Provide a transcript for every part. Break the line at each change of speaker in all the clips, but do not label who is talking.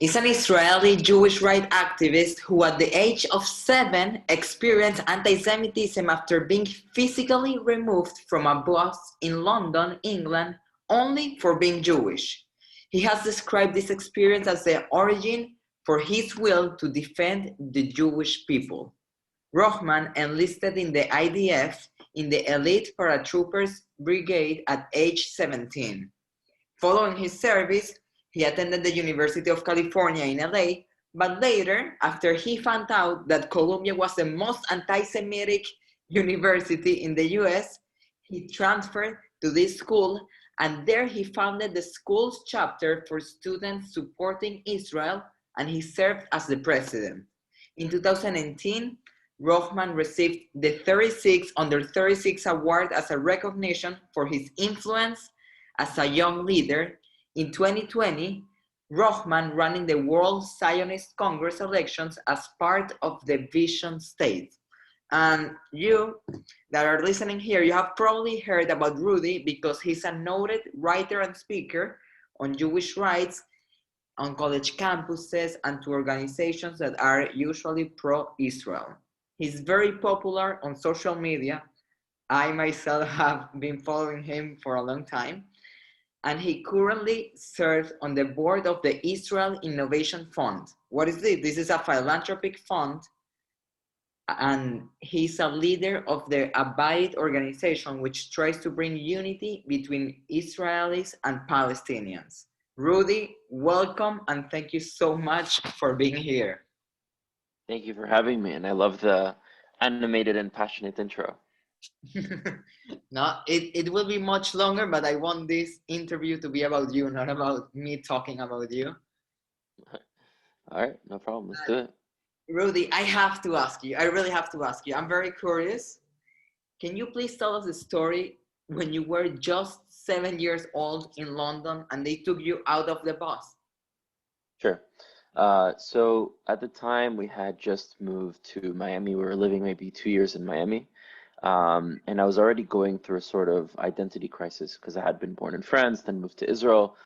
is an Israeli Jewish rights activist who at the age of 7 experienced anti-Semitism after being physically removed from a bus in London, England, only for being Jewish. He has described this experience as the origin for his will to defend the Jewish people. Rochman enlisted in the IDF in the elite Paratroopers Brigade at age 17. Following his service, he attended the University of California in LA, but later, after he found out that Columbia was the most anti-Semitic university in the US, he transferred to this school, and there he founded the school's chapter for students supporting Israel, and he served as the president. In 2018, Rochman received the 36 Under 36 Award as a recognition for his influence as a young leader. In 2020, Rochman ran in the World Zionist Congress elections as part of the Vision State. And you that are listening here, you have probably heard about Rudy because he's a noted writer and speaker on Jewish rights on college campuses and to organizations that are usually pro-Israel. He's very popular on social media. I myself have been following him for a long time. And he currently serves on the board of the Israel Innovation Fund. What is this? This is a philanthropic fund, and he's a leader of the Abide organization, which tries to bring unity between Israelis and Palestinians. Rudy, welcome, and thank you so much for being here.
Thank you for having me, and I love the animated and passionate intro.
No, it will be much longer, but I want this interview to be about you, not about me talking about you.
All right, no problem. Let's do it.
Rudy, I have to ask you. I really have to ask you. I'm very curious. Can you please tell us the story when you were just 7 years old in London and they took you out of the bus?
Sure. So at the time, we had just moved to Miami. We were living maybe 2 years in Miami. And I was already going through a sort of identity crisis because I had been born in France, then moved to Israel,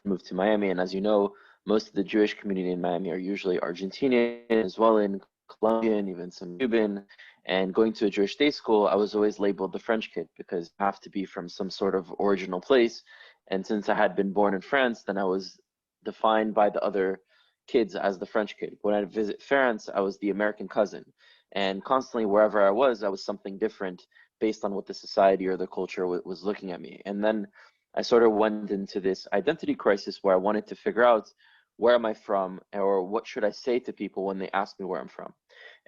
moved to Miami. And as you know, most of the Jewish community in Miami are usually Argentinian, Venezuelan, Colombian, even some Cuban. And going to a Jewish day school, I was always labeled the French kid because you have to be from some sort of original place. And since I had been born in France, then I was defined by the other kids as the French kid. When I visit France, I was the American cousin. And constantly, wherever I was something different based on what the society or the culture was looking at me. And then I sort of went into this identity crisis where I wanted to figure out where am I from, or what should I say to people when they ask me where I'm from.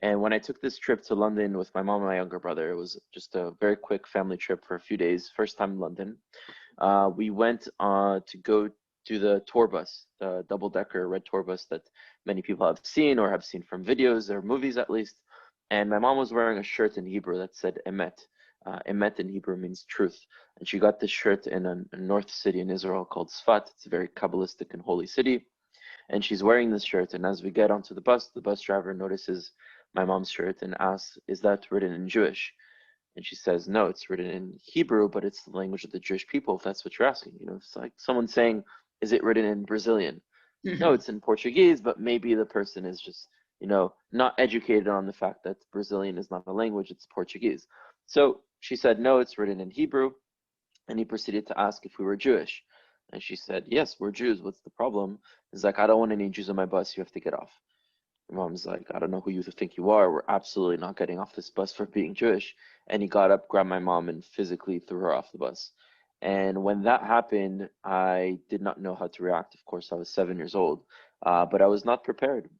And when I took this trip to London with my mom and my younger brother, it was just a very quick family trip for a few days, first time in London. We went to go to the tour bus, the double-decker red tour bus that many people have seen or have seen from videos or movies at least. And my mom was wearing a shirt in Hebrew that said Emet. Emet in Hebrew means truth. And she got this shirt in a north city in Israel called Sfat. It's a very Kabbalistic and holy city. And she's wearing this shirt. And as we get onto the bus driver notices my mom's shirt and asks, "Is that written in Jewish?" And she says, "No, it's written in Hebrew, but it's the language of the Jewish people, if that's what you're asking." You know, it's like someone saying, "Is it written in Brazilian?" No, it's in Portuguese, but maybe the person is just, you know, not educated on the fact that Brazilian is not a language, it's Portuguese. So she said, "No, it's written in Hebrew." And he proceeded to ask if we were Jewish. And she said, "Yes, we're Jews. What's the problem?" He's like, "I don't want any Jews on my bus. You have to get off." My mom's like, "I don't know who you think you are. We're absolutely not getting off this bus for being Jewish." And he got up, grabbed my mom, and physically threw her off the bus. And when that happened, I did not know how to react. Of course, I was 7 years old, but I was not prepared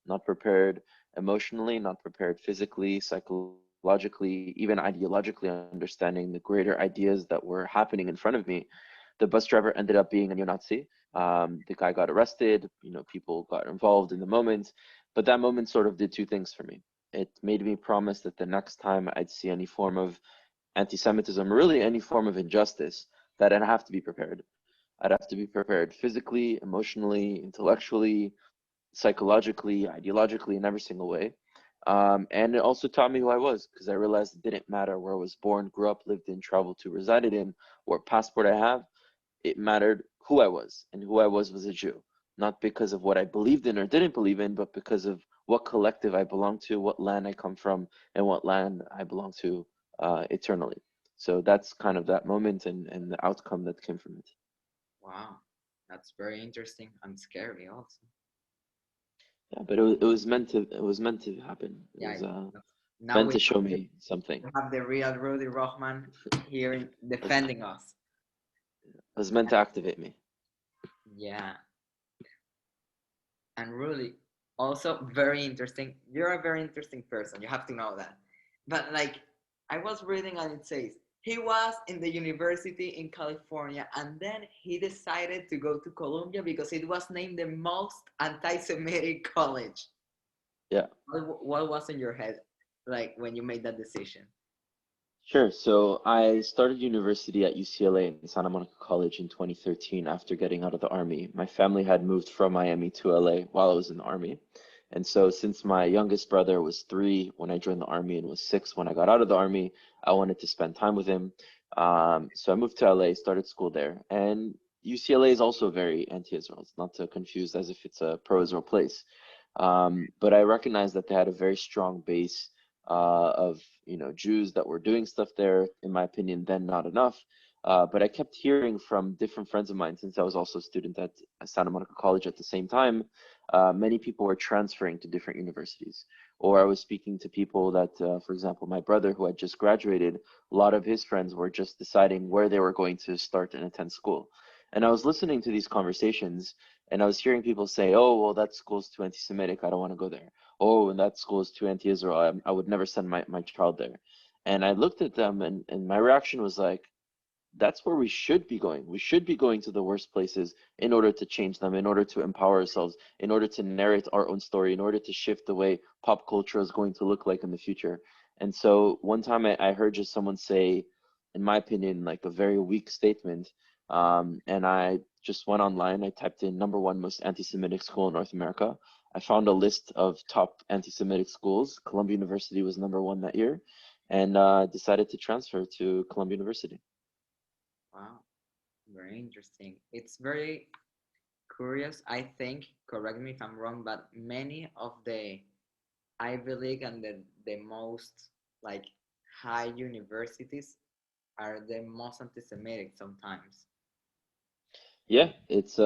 emotionally, not prepared physically, psychologically, even ideologically, understanding the greater ideas that were happening in front of me. The bus driver ended up being a neo-Nazi. The guy got arrested, you know, people got involved in the moment, but that moment sort of did two things for me. It made me promise that the next time I'd see any form of anti-Semitism, really any form of injustice, that I'd have to be prepared. I'd have to be prepared physically, emotionally, intellectually, psychologically, ideologically, in every single way. And it also taught me who I was, because I realized it didn't matter where I was born, grew up, lived in, traveled to, resided in, what passport I have. It mattered who I was, and who I was a Jew. not because of what I believed in or didn't believe in, but because of what collective I belong to, what land I come from, and what land I belong to eternally. So that's kind of that moment and the outcome that came from it.
Wow, that's very interesting and scary also.
Yeah, but it was meant to happen. It
Yeah,
was
now
meant
we
to show
have
me something.
the real Rudy Rochman here
It was,
defending us.
it was meant to activate me.
Yeah, and really also very interesting. You're a very interesting person. You have to know that. But like I was reading and it says he was in the university in California and then he decided to go to Columbia because it was named the most anti-Semitic college.
Yeah.
What was in your head like when you made that decision?
Sure. So I started university at UCLA in Santa Monica College in 2013 after getting out of the Army. My family had moved from Miami to LA while I was in the Army. And so since my youngest brother was 3 when I joined the Army and was 6 when I got out of the Army, I wanted to spend time with him. So I moved to LA, started school there. And UCLA is also very anti-Israel. It's not to confuse as if it's a pro-Israel place. But I recognized that they had a very strong base of Jews that were doing stuff there. In my opinion, then not enough. But I kept hearing from different friends of mine, since I was also a student at Santa Monica College at the same time. Many people were transferring to different universities, or I was speaking to people that, for example, my brother who had just graduated, a lot of his friends were just deciding where they were going to start and attend school. And I was listening to these conversations, and I was hearing people say, "Oh, well, that school's too anti-Semitic. I don't want to go there. Oh, and that school is too anti-Israel. I would never send my child there." And I looked at them, and my reaction was like, that's where we should be going. We should be going to the worst places in order to change them, in order to empower ourselves, in order to narrate our own story, in order to shift the way pop culture is going to look like in the future. And so one time I heard just someone say, in my opinion, like a very weak statement. And I just went online, I typed in number one most anti-Semitic school in North America. I found a list of top anti-Semitic schools. Columbia University was number one that year, and decided to transfer to Columbia University.
Wow, very interesting. It's very curious. I think, correct me if I'm wrong, but many of the Ivy League and the most like high universities are the most anti-Semitic sometimes.
Yeah, it's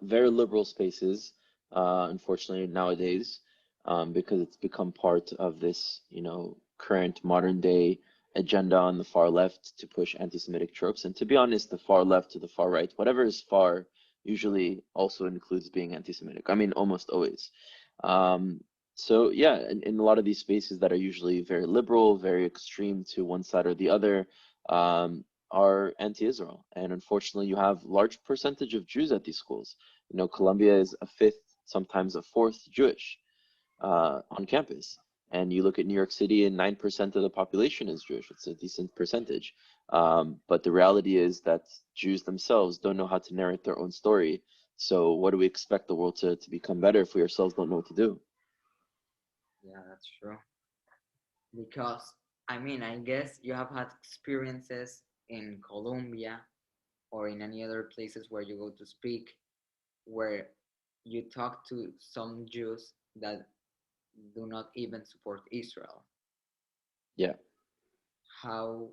very liberal spaces, unfortunately nowadays, because it's become part of this, current modern day agenda on the far left to push anti-Semitic tropes. And to be honest, the far left to the far right, whatever is far, usually also includes being anti-Semitic. I mean, almost always. Um, so yeah, in a lot of these spaces that are usually very liberal, very extreme to one side or the other, are anti-Israel. And unfortunately, you have large percentage of Jews at these schools. Columbia is a fifth, sometimes a fourth Jewish on campus. And you look at New York City, and 9% of the population is Jewish. It's a decent percentage. But the reality is that Jews themselves don't know how to narrate their own story. So what do we expect the world to become better if we ourselves don't know what to do?
Yeah, that's true. Because I mean, I guess you have had experiences in Colombia or in any other places where you go to speak, where you talk to some Jews that do not even support Israel.
Yeah.
How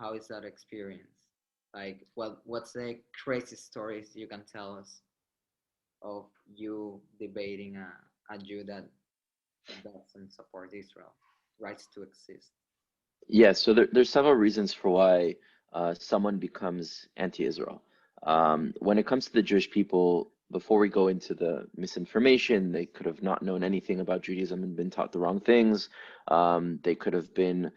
how is that experience? Like, what's the crazy stories you can tell us of you debating a Jew that doesn't support Israel, rights to exist?
Yeah, so there's several reasons for why someone becomes anti-Israel. When it comes to the Jewish people, before we go into the misinformation, they could have not known anything about Judaism and been taught the wrong things. They could have been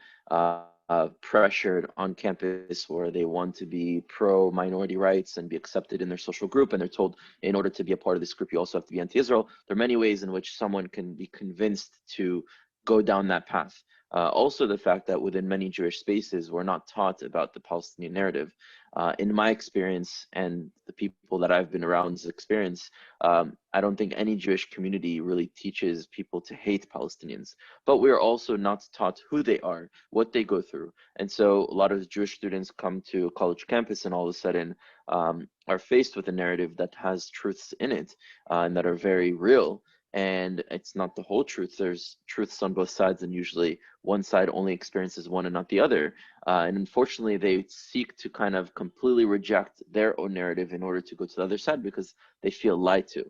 pressured on campus where they want to be pro-minority rights and be accepted in their social group, and they're told in order to be a part of this group, you also have to be anti-Israel. There are many ways in which someone can be convinced to go down that path. Also, the fact that within many Jewish spaces, we're not taught about the Palestinian narrative. In my experience and the people that I've been around's experience, I don't think any Jewish community really teaches people to hate Palestinians. But we're also not taught who they are, what they go through. And so a lot of Jewish students come to a college campus and all of a sudden are faced with a narrative that has truths in it and that are very real. And it's not the whole truth. There's truths on both sides, and usually one side only experiences one and not the other. And unfortunately, they seek to kind of completely reject their own narrative in order to go to the other side because they feel lied to.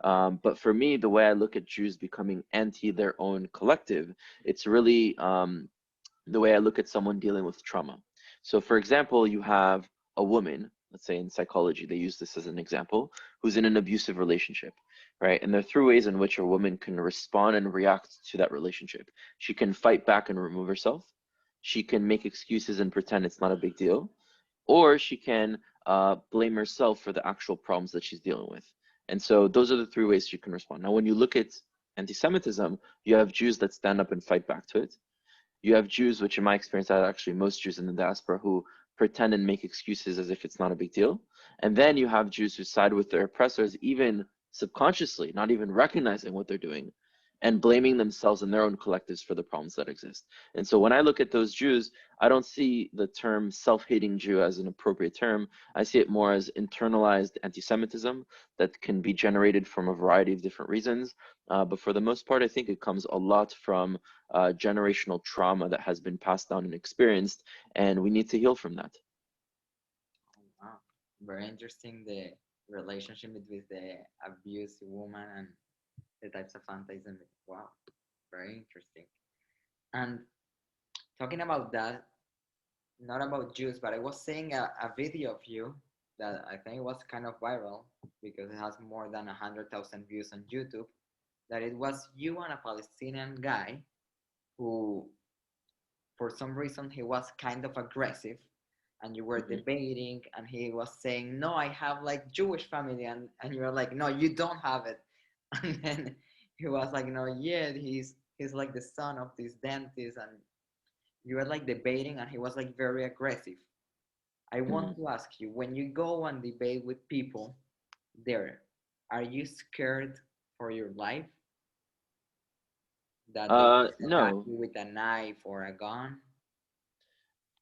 But for me, the way I look at Jews becoming anti their own collective, it's really the way I look at someone dealing with trauma. So, for example, you have a woman, let's say in psychology, they use this as an example, who's in an abusive relationship, right? And there are three ways in which a woman can respond and react to that relationship. She can fight back and remove herself. She can make excuses and pretend it's not a big deal, or she can blame herself for the actual problems that she's dealing with. And so those are the three ways she can respond. Now, when you look at anti-Semitism, you have Jews that stand up and fight back to it. You have Jews, which in my experience are actually most Jews in the diaspora, who pretend and make excuses as if it's not a big deal. And then you have Jews who side with their oppressors, even subconsciously, not even recognizing what they're doing, and blaming themselves and their own collectives for the problems that exist. And so when I look at those Jews, I don't see the term self-hating Jew as an appropriate term. I see it more as internalized anti-Semitism that can be generated from a variety of different reasons. But for the most part, I think it comes a lot from generational trauma that has been passed down and experienced, and we need to heal from that.
Wow. Very interesting, the relationship between the abused woman and the types of anti-Semitic. Wow, very interesting. And talking about that, not about Jews, but I was seeing a video of you that I think was kind of viral because it has more than 100,000 views on YouTube. That it was you and a Palestinian guy who, for some reason, he was kind of aggressive, and you were debating, and he was saying, "No, I have like Jewish family," and you were like, "No, you don't have it," and then he was like, "No, yeah, he's like the son of this dentist," and you were like debating, and he was like very aggressive. I want to ask you, when you go and debate with people there, are you scared for your life that they will attack
No,
you with a knife or a gun?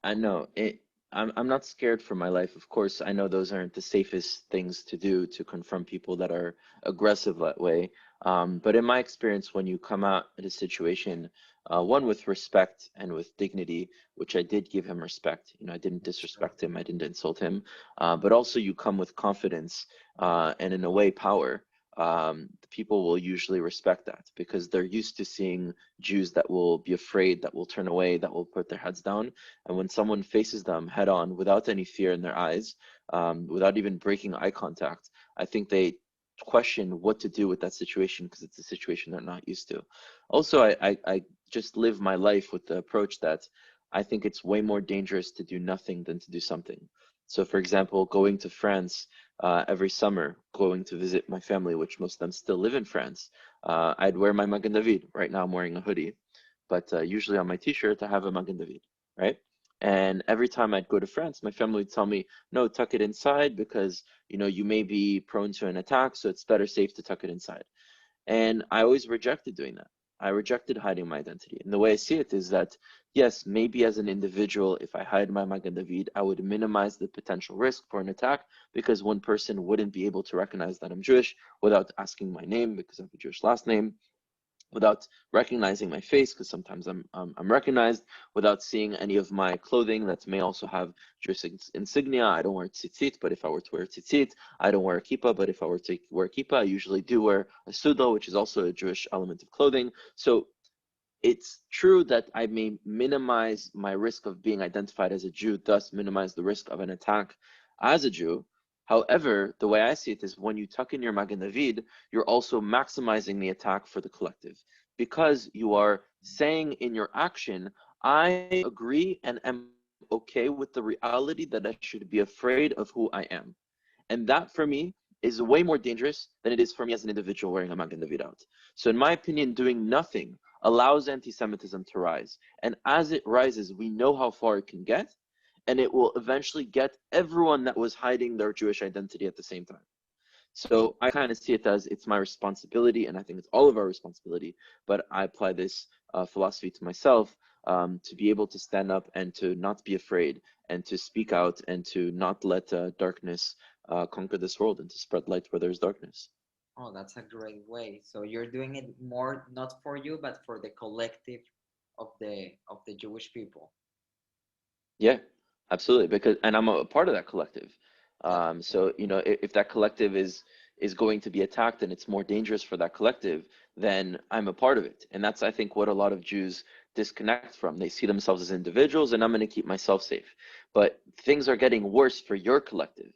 I know it. I'm not scared for my life. Of course, I know those aren't the safest things to do to confront people that are aggressive that way. But in my experience, when you come out at a situation, one with respect and with dignity, which I did give him respect. You know, I didn't
Sure.
disrespect him. I didn't insult him. But also, you come with confidence and, in a way, power. The people will usually respect that because they're used to seeing Jews that will be afraid, that will turn away, that will put their heads down. And when someone faces them head on without any fear in their eyes, without even breaking eye contact, I think they question what to do with that situation because it's a situation they're not used to. Also, I just live my life with the approach that I think it's way more dangerous to do nothing than to do something. So, for example, going to France every summer, going to visit my family, which most of them still live in France, I'd wear my Magen David. Right now, I'm wearing a hoodie, but usually on my t-shirt, I have a Magen David, right? And every time I'd go to France, my family would tell me, no, tuck it inside because, you know, you may be prone to an attack, so it's better safe to tuck it inside. And I always rejected doing that. I rejected hiding my identity. And the way I see it is that, yes, maybe as an individual, if I hide my Magen David, I would minimize the potential risk for an attack because one person wouldn't be able to recognize that I'm Jewish without asking my name because I have a Jewish last name, without recognizing my face, because sometimes I'm recognized, without seeing any of my clothing that may also have Jewish insignia. I don't wear tzitzit, but if I were to wear tzitzit, I don't wear a kippah, but if I were to wear kippah, I usually do wear a sudo, which is also a Jewish element of clothing. So it's true that I may minimize my risk of being identified as a Jew, thus minimize the risk of an attack as a Jew. However, the way I see it is when you tuck in your Magen David, you're also maximizing the attack for the collective because you are saying in your action, I agree and am okay with the reality that I should be afraid of who I am. And that for me is way more dangerous than it is for me as an individual wearing a Magen David out. So in my opinion, doing nothing allows anti-Semitism to rise. And as it rises, we know how far it can get. and it will eventually get everyone that was hiding their Jewish identity at the same time. So I kind of see it as it's my responsibility, and I think it's all of our responsibility, but I apply this philosophy to myself, to be able to stand up and to not be afraid and to speak out and to not let darkness conquer this world and to spread light where there's darkness.
Oh, that's a great way. So you're doing it more not for you, but for the collective of the Jewish people.
Yeah, absolutely. Because, and I'm a part of that collective.
That's
So, you know, if that collective is going to be attacked and it's more dangerous for that collective, then I'm a part of it. And that's, I think, what a lot of Jews disconnect from. They see themselves as individuals, and I'm going to keep myself safe. But things are getting worse for your collective,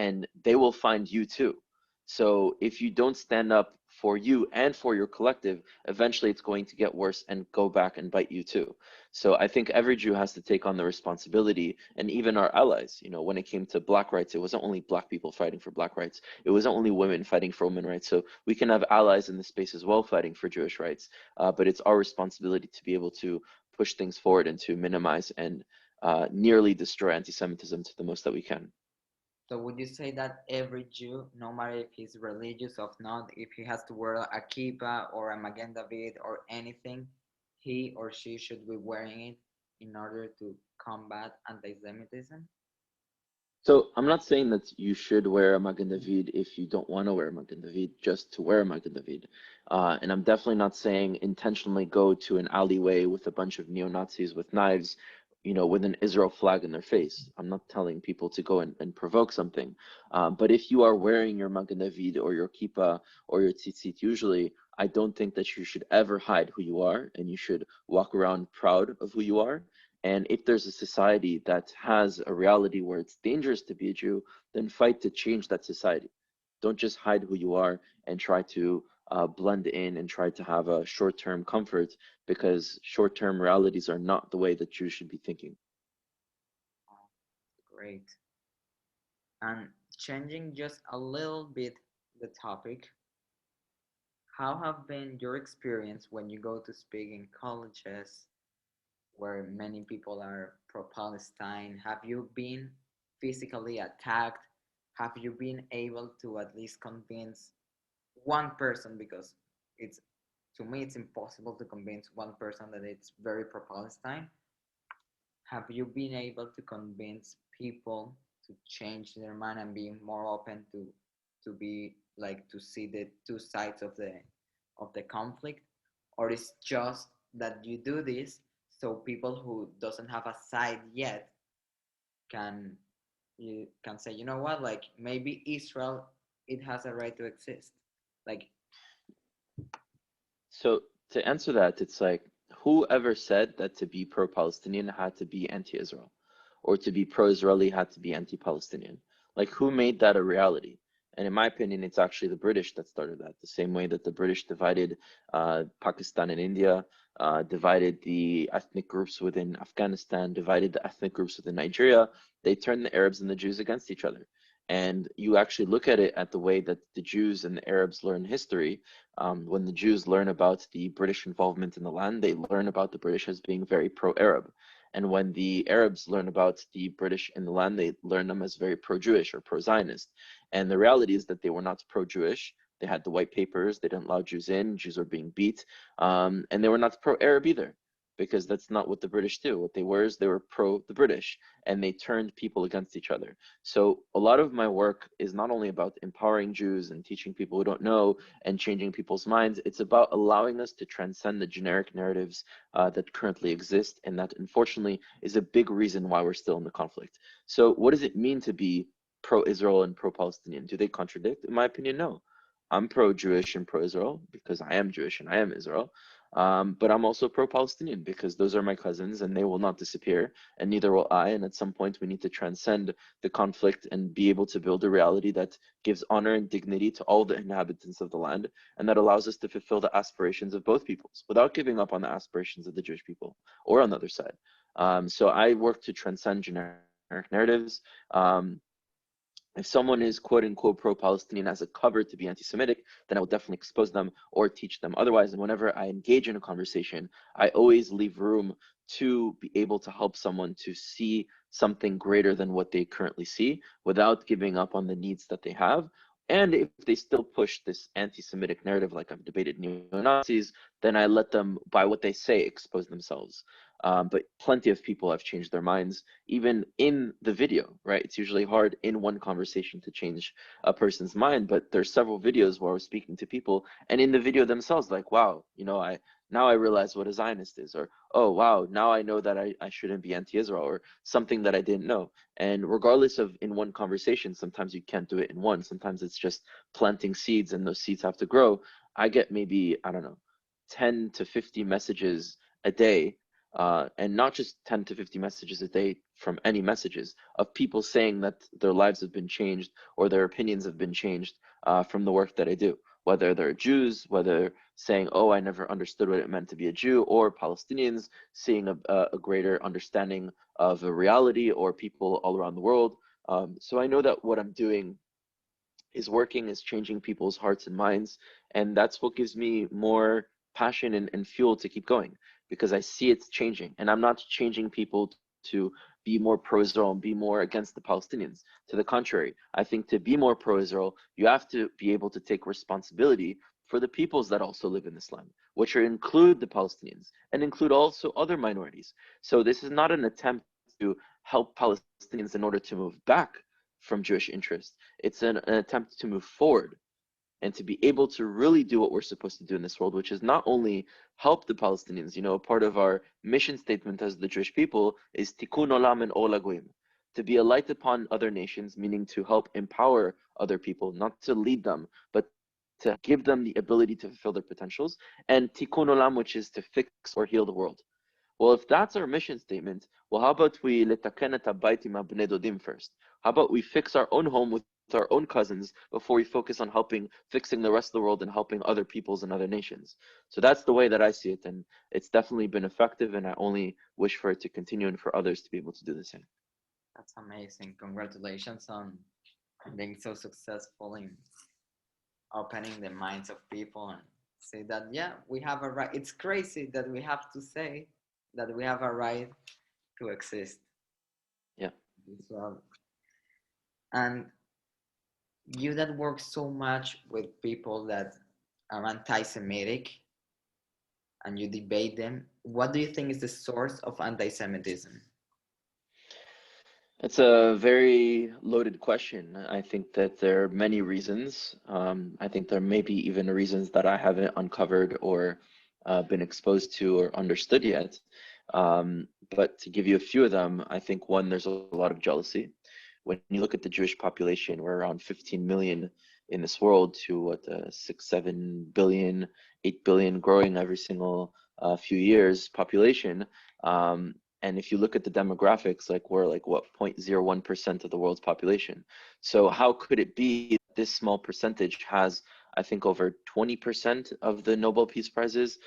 and they will find you too. So if you don't stand up for you and for your collective, eventually it's going to get worse and go back and bite you too. So I think every Jew has to take on the responsibility, and even our allies. You know, when it came to Black rights, it wasn't only Black people fighting for Black rights. It wasn't only women fighting for women rights. So we can have allies in the space as well fighting for Jewish rights. But it's our responsibility to be able to push things forward and to minimize and nearly destroy anti-Semitism to the most that we can.
So would you say that every Jew, no matter if he's religious or not, if he has to wear a kippah or a Magen David or anything, he or she should be wearing it in order to combat anti-Semitism?
So I'm not saying that you should wear a Magen David if you don't want to wear a Magen David just to wear a Magen David. And I'm definitely not saying intentionally go to an alleyway with a bunch of neo-Nazis with knives, you know, with an Israel flag in their face. I'm not telling people to go and provoke something. But if you are wearing your Magen David or your kippah or your tzitzit, usually, I don't think that you should ever hide who you are, and you should walk around proud of who you are. And if there's a society that has a reality where it's dangerous to be a Jew, then fight to change that society. Don't just hide who you are and try to blend in and try to have a short-term comfort, because short-term realities are not the way that Jews should be thinking.
Oh, great. And changing just a little bit the topic, how have been your experience when you go to speak in colleges where many people are pro-Palestine? Have you been physically attacked? Have you been able to at least convince one person, because it's to me it's impossible to convince one person that it's very pro-Palestine. Have you been able to convince people to change their mind and be more open to be like to see the two sides of the conflict, or it's just that you do this so people who doesn't have a side yet can you can say, you know what, like maybe Israel, it has a right to exist, like.
So to answer that, it's like, whoever said that to be pro-Palestinian had to be anti-Israel, or to be pro-Israeli had to be anti-Palestinian? Like, who made that a reality? And in my opinion, it's actually the British that started that. The same way that the British divided Pakistan and India, divided the ethnic groups within Afghanistan, divided the ethnic groups within Nigeria, they turned the Arabs and the Jews against each other. And you actually look at it at the way that the Jews and the Arabs learn history. When the Jews learn about the British involvement in the land, they learn about the British as being very pro-Arab. And when the Arabs learn about the British in the land, they learn them as very pro-Jewish or pro-Zionist. And the reality is that they were not pro-Jewish. They had the white papers. They didn't allow Jews in. Jews were being beat. And they were not pro-Arab either, because that's not what the British do. What they were is they were pro the British, and they turned people against each other. So a lot of my work is not only about empowering Jews and teaching people who don't know and changing people's minds. It's about allowing us to transcend the generic narratives that currently exist, and that unfortunately is a big reason why we're still in the conflict. So what does it mean to be pro-Israel and pro-Palestinian? Do they contradict? In my opinion, no. I'm pro-Jewish and pro-Israel because I am Jewish and I am Israel. But I'm also pro-Palestinian because those are my cousins and they will not disappear, and neither will I. And at some point, we need to transcend the conflict and be able to build a reality that gives honor and dignity to all the inhabitants of the land, and that allows us to fulfill the aspirations of both peoples without giving up on the aspirations of the Jewish people or on the other side. So I work to transcend generic narratives. If someone is quote unquote pro-Palestinian as a cover to be anti-Semitic, then I will definitely expose them or teach them otherwise. And whenever I engage in a conversation, I always leave room to be able to help someone to see something greater than what they currently see without giving up on the needs that they have. And if they still push this anti-Semitic narrative, like I've debated neo-Nazis, then I let them, by what they say, expose themselves. But plenty of people have changed their minds, even in the video, right? It's usually hard in one conversation to change a person's mind, but there's several videos where I was speaking to people, and in the video themselves, like, wow, now I realize what a Zionist is, or, oh, wow, now I know that I shouldn't be anti-Israel, or something that I didn't know. And regardless of in one conversation, sometimes you can't do it in one. Sometimes it's just planting seeds and those seeds have to grow. I get maybe, I don't know, 10 to 50 messages a day, and not just 10 to 50 messages a day from any messages of people saying that their lives have been changed or their opinions have been changed from the work that I do. Whether they're Jews, whether saying, oh, I never understood what it meant to be a Jew, or Palestinians seeing a greater understanding of a reality, or people all around the world. So I know that what I'm doing is working, is changing people's hearts and minds. And that's what gives me more passion and fuel to keep going, because I see it's changing. And I'm not changing people to be more pro-Israel and be more against the Palestinians. To the contrary, I think to be more pro-Israel, you have to be able to take responsibility for the peoples that also live in this land, which include the Palestinians and include also other minorities. So this is not an attempt to help Palestinians in order to move back from Jewish interests. It's an attempt to move forward and to be able to really do what we're supposed to do in this world, which is not only help the Palestinians. Part of our mission statement as the Jewish people is tikkun olam and ol hagoyim, to be a light upon other nations, meaning to help empower other people, not to lead them, but to give them the ability to fulfill their potentials, and tikkun olam, which is to fix or heal the world. Well, if that's our mission statement, well, how about we letaken et habayit im habnei dodim first? How about we fix our own home with our own cousins before we focus on fixing the rest of the world and helping other peoples and other nations? So that's the way that I see it, and it's definitely been effective, and I only wish for it to continue and for others to be able to do the same.
That's amazing. Congratulations on being so successful in opening the minds of people and say that, yeah, we have a right. It's crazy that we have to say that we have a right to exist.
Yeah.
So, and you that work so much with people that are anti-Semitic and you debate them, what do you think is the source of anti-Semitism?
It's a very loaded question. I think that there are many reasons. I think there may be even reasons that I haven't uncovered or been exposed to or understood yet. But to give you a few of them, I think one, there's a lot of jealousy. When you look at the Jewish population, we're around 15 million in this world to what, 6, 7 billion, 8 billion, growing every single few years population. And if you look at the demographics, like we're like what, 0.01% of the world's population. So how could it be that this small percentage has, I think, over 20% of the Nobel Peace Prizes?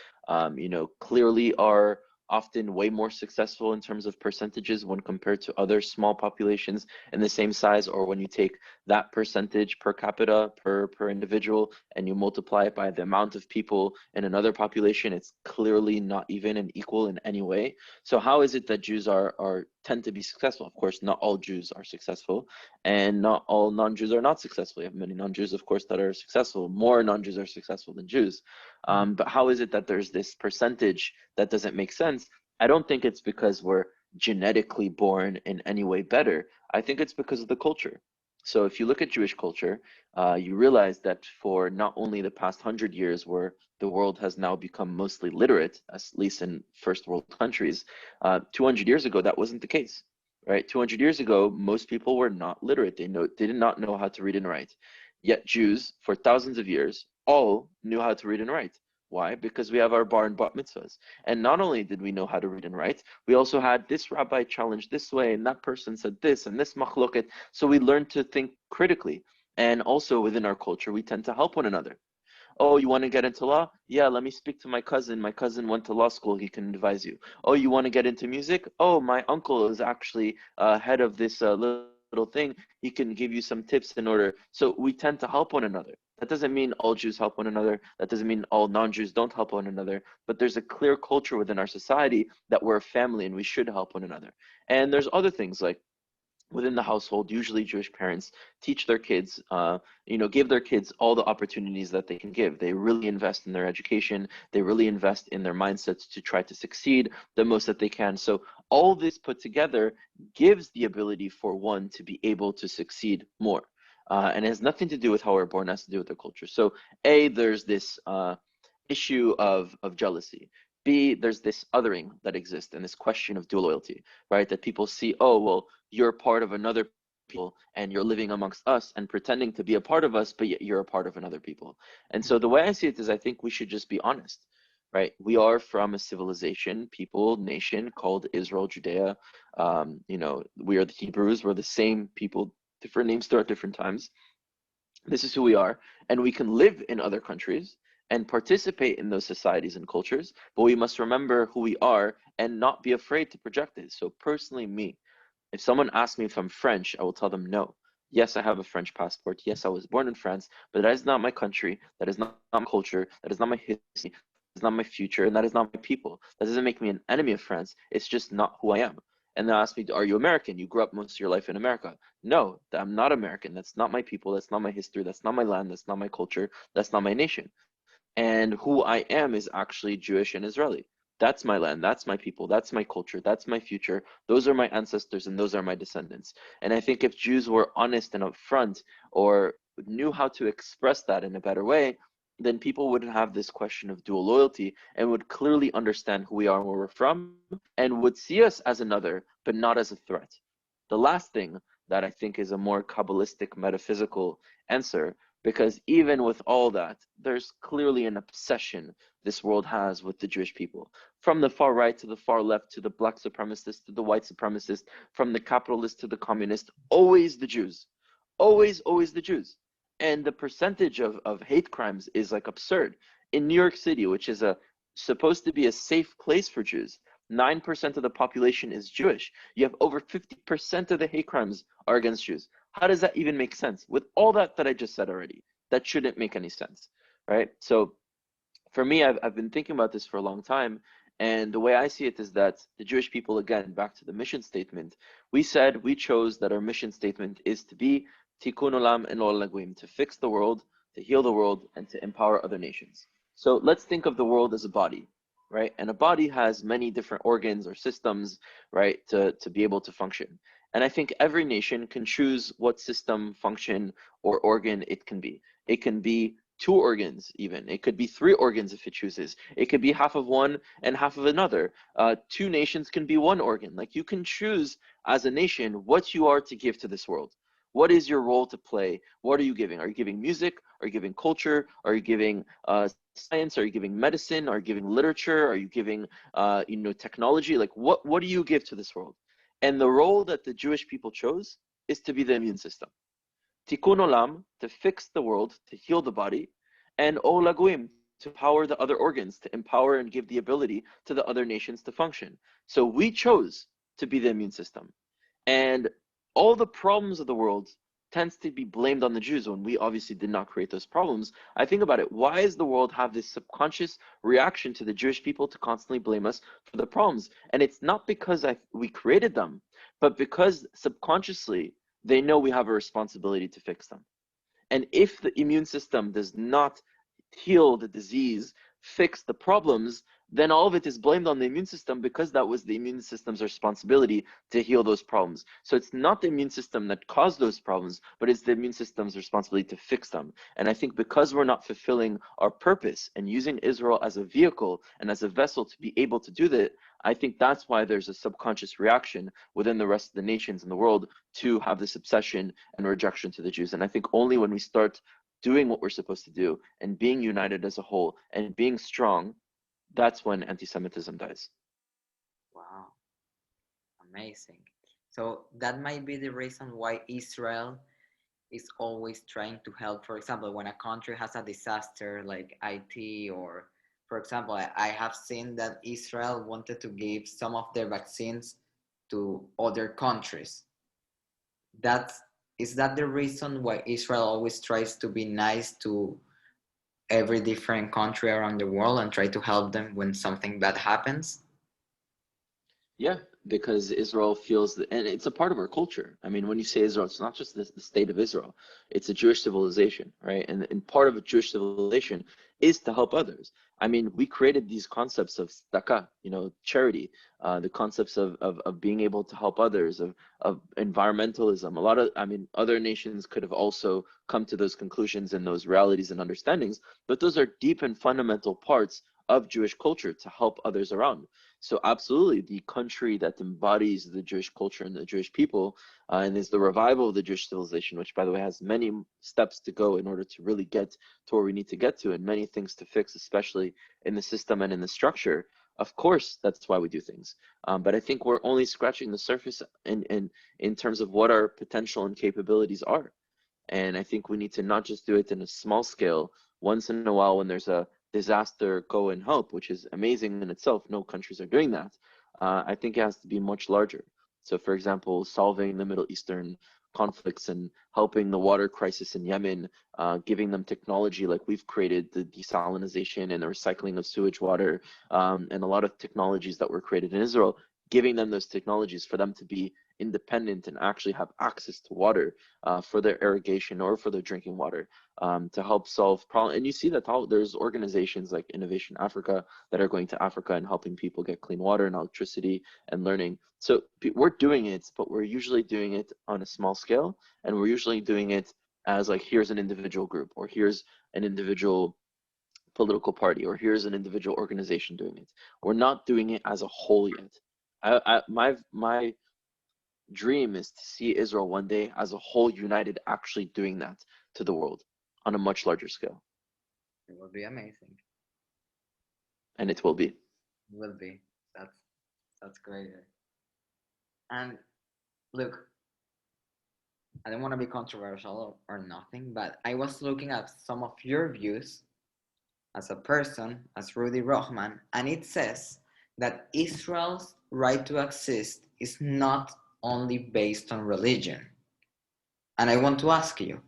Clearly are often way more successful in terms of percentages when compared to other small populations in the same size, or when you take that percentage per capita per individual and you multiply it by the amount of people in another population, it's clearly not even and equal in any way. So how is it that Jews tend to be successful? Of course, not all Jews are successful, and not all non-Jews are not successful. You have many non-Jews, of course, that are successful. More non-Jews are successful than Jews. But how is it that there's this percentage that doesn't make sense? I don't think it's because we're genetically born in any way better. I think it's because of the culture. So if you look at Jewish culture, you realize that for not only the past 100 years, where the world has now become mostly literate, at least in first world countries, 200 years ago, that wasn't the case, right? 200 years ago, most people were not literate. They did not know how to read and write. Yet Jews, for thousands of years, all knew how to read and write. Why? Because we have our bar and bat mitzvahs. And not only did we know how to read and write, we also had this rabbi challenged this way, and that person said this, and this machloket. So we learned to think critically. And also within our culture, we tend to help one another. Oh, you want to get into law? Yeah, let me speak to my cousin. My cousin went to law school. He can advise you. Oh, you want to get into music? Oh, my uncle is actually head of this little thing. He can give you some tips in order. So we tend to help one another. That doesn't mean all Jews help one another. That doesn't mean all non-Jews don't help one another. But there's a clear culture within our society that we're a family and we should help one another. And there's other things like within the household, usually Jewish parents teach their kids, give their kids all the opportunities that they can give. They really invest in their education. They really invest in their mindsets to try to succeed the most that they can. So all this put together gives the ability for one to be able to succeed more. And it has nothing to do with how we're born, it has to do with their culture. So there's this issue of jealousy. B, there's this othering that exists and this question of dual loyalty, right? That people see, oh, well, you're part of another people and you're living amongst us and pretending to be a part of us, but yet you're a part of another people. And so the way I see it is I think we should just be honest, right? We are from a civilization, people, nation called Israel, Judea. We are the Hebrews, we're the same people, different names throughout different times. This is who we are, and we can live in other countries and participate in those societies and cultures, but we must remember who we are and not be afraid to project it. So personally, me, if someone asks me if I'm French, I will tell them no. Yes, I have a French passport. Yes, I was born in France, but that is not my country. That is not my culture. That is not my history. That is not my future. And that is not my people. That doesn't make me an enemy of France. It's just not who I am. And they'll ask me, are you American? You grew up most of your life in America. No, I'm not American. That's not my people. That's not my history. That's not my land. That's not my culture. That's not my nation. And who I am is actually Jewish and Israeli. That's my land, that's my people, that's my culture, that's my future. Those are my ancestors and those are my descendants. And I think if Jews were honest and upfront or knew how to express that in a better way, then people wouldn't have this question of dual loyalty and would clearly understand who we are and where we're from and would see us as another, but not as a threat. The last thing that I think is a more Kabbalistic metaphysical answer, because even with all that, there's clearly an obsession this world has with the Jewish people. From the far right to the far left, to the black supremacist, to the white supremacist, from the capitalist to the communist, always the Jews. Always, always the Jews. And the percentage of hate crimes is like absurd. In New York City, which is supposed to be a safe place for Jews, 9% of the population is Jewish. You have over 50% of the hate crimes are against Jews. How does that even make sense? With all that I just said already, that shouldn't make any sense, right? So for me, I've been thinking about this for a long time. And the way I see it is that the Jewish people, again, back to the mission statement, we chose that our mission statement is to be tikkun olam and ol laguim, to fix the world, to heal the world, and to empower other nations. So let's think of the world as a body, right? And a body has many different organs or systems, right, to be able to function. And I think every nation can choose what system, function, or organ it can be. It can be two organs even. It could be three organs if it chooses. It could be half of one and half of another. Two nations can be one organ. Like you can choose as a nation what you are to give to this world. What is your role to play? What are you giving? Are you giving music? Are you giving culture? Are you giving science? Are you giving medicine? Are you giving literature? Are you giving technology? Like what do you give to this world? And the role that the Jewish people chose is to be the immune system. Tikkun olam, to fix the world, to heal the body, and ol laguim, to power the other organs, to empower and give the ability to the other nations to function. So we chose to be the immune system. And all the problems of the world tends to be blamed on the Jews when we obviously did not create those problems. I think about it, why does the world have this subconscious reaction to the Jewish people to constantly blame us for the problems? And it's not because we created them, but because subconsciously they know we have a responsibility to fix them. And if the immune system does not heal the disease, fix the problems, then all of it is blamed on the immune system because that was the immune system's responsibility to heal those problems. So it's not the immune system that caused those problems, but it's the immune system's responsibility to fix them. And I think because we're not fulfilling our purpose and using Israel as a vehicle and as a vessel to be able to do that, I think that's why there's a subconscious reaction within the rest of the nations in the world to have this obsession and rejection to the Jews. And I think only when we start doing what we're supposed to do and being united as a whole and being strong, that's when anti-Semitism dies.
Wow, amazing. So that might be the reason why Israel is always trying to help. For example, when a country has a disaster like IT, or for example, I have seen that Israel wanted to give some of their vaccines to other countries. That's is that the reason why Israel always tries to be nice to every different country around the world and try to help them when something bad happens?
Yeah, because Israel feels that, and it's a part of our culture. I mean, when you say Israel, it's not just the state of Israel, it's a Jewish civilization, right? And part of a Jewish civilization is to help others. I mean, we created these concepts of tzedakah, charity, the concepts of being able to help others, of environmentalism. A lot of, I mean, other nations could have also come to those conclusions and those realities and understandings, but those are deep and fundamental parts of Jewish culture to help others around. So absolutely, the country that embodies the Jewish culture and the Jewish people, and is the revival of the Jewish civilization, which, by the way, has many steps to go in order to really get to where we need to get to, and many things to fix, especially in the system and in the structure. Of course, that's why we do things. But I think we're only scratching the surface in terms of what our potential and capabilities are. And I think we need to not just do it in a small scale. Once in a while, when there's a disaster, go and help, which is amazing in itself. No countries are doing that. I think it has to be much larger. So, for example, solving the Middle Eastern conflicts and helping the water crisis in Yemen, giving them technology like we've created, the desalinization and the recycling of sewage water, and a lot of technologies that were created in Israel, giving them those technologies for them to be independent and actually have access to water for their irrigation or for their drinking water, to help solve problems. And you see that there's organizations like Innovation Africa that are going to Africa and helping people get clean water and electricity and learning. So we're doing it, but we're usually doing it on a small scale, and we're usually doing it as like, here's an individual group, or here's an individual political party, or here's an individual organization doing it. We're not doing it as a whole yet. My dream is to see Israel one day as a whole, united, actually doing that to the world on a much larger scale.
It will be amazing.
And it will be.
It will be. That's great. And look, I don't want to be controversial or nothing, but I was looking at some of your views as a person, as Rudy Rochman, and it says that Israel's right to exist is not only based on religion. And I want to ask you,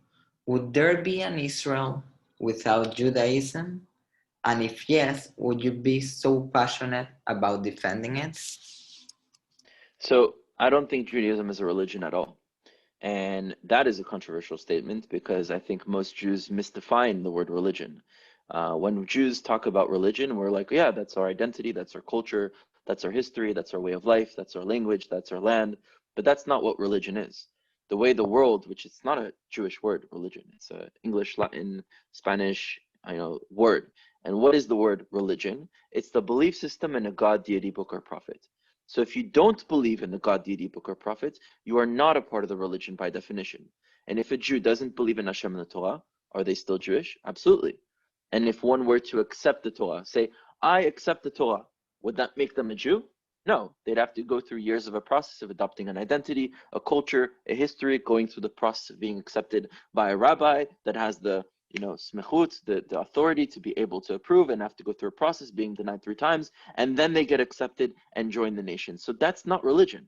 would there be an Israel without Judaism? And if yes, would you be so passionate about defending it?
So I don't think Judaism is a religion at all. And that is a controversial statement, because I think most Jews misdefine the word religion. When Jews talk about religion, we're like, yeah, that's our identity, that's our culture, that's our history, that's our way of life, that's our language, that's our land. But that's not what religion is. The way the world, which is not a Jewish word, religion, it's a English, Latin, Spanish, word. And what is the word religion? It's the belief system in a God, deity, book, or prophet. So if you don't believe in the God, deity, book, or prophet, you are not a part of the religion by definition. And if a Jew doesn't believe in Hashem and the Torah, are they still Jewish? Absolutely. And if one were to accept the Torah, say, I accept the Torah, would that make them a Jew? No, they'd have to go through years of a process of adopting an identity, a culture, a history, going through the process of being accepted by a rabbi that has the smechut, the authority to be able to approve, and have to go through a process, being denied 3 times, and then they get accepted and join the nation. So that's not religion.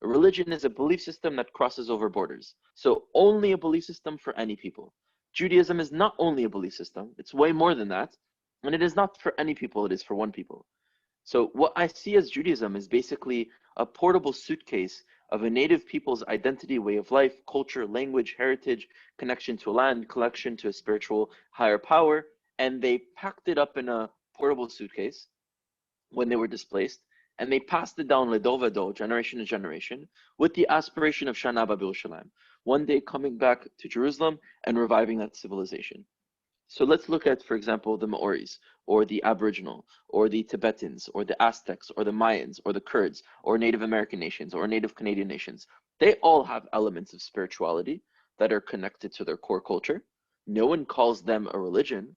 A religion is a belief system that crosses over borders. So only a belief system for any people. Judaism is not only a belief system, it's way more than that. And it is not for any people, it is for one people. So what I see as Judaism is basically a portable suitcase of a native people's identity, way of life, culture, language, heritage, connection to a land, connection to a spiritual higher power, and they packed it up in a portable suitcase when they were displaced, and they passed it down ledor vador, generation to generation, with the aspiration of Shana B'Yerushalayim, one day coming back to Jerusalem and reviving that civilization. So let's look at, for example, the Maoris, or the Aboriginal, or the Tibetans, or the Aztecs, or the Mayans, or the Kurds, or Native American nations, or Native Canadian nations. They all have elements of spirituality that are connected to their core culture. No one calls them a religion.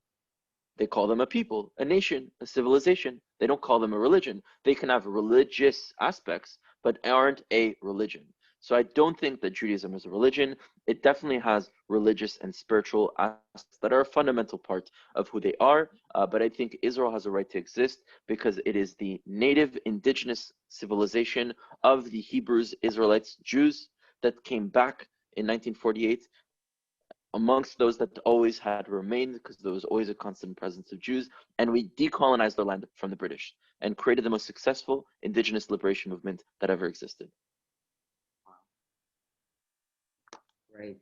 They call them a people, a nation, a civilization. They don't call them a religion. They can have religious aspects, but aren't a religion. So I don't think that Judaism is a religion. It definitely has religious and spiritual aspects that are a fundamental part of who they are. But I think Israel has a right to exist because it is the native indigenous civilization of the Hebrews, Israelites, Jews that came back in 1948, amongst those that always had remained, because there was always a constant presence of Jews, and we decolonized our land from the British and created the most successful indigenous liberation movement that ever existed.
Right.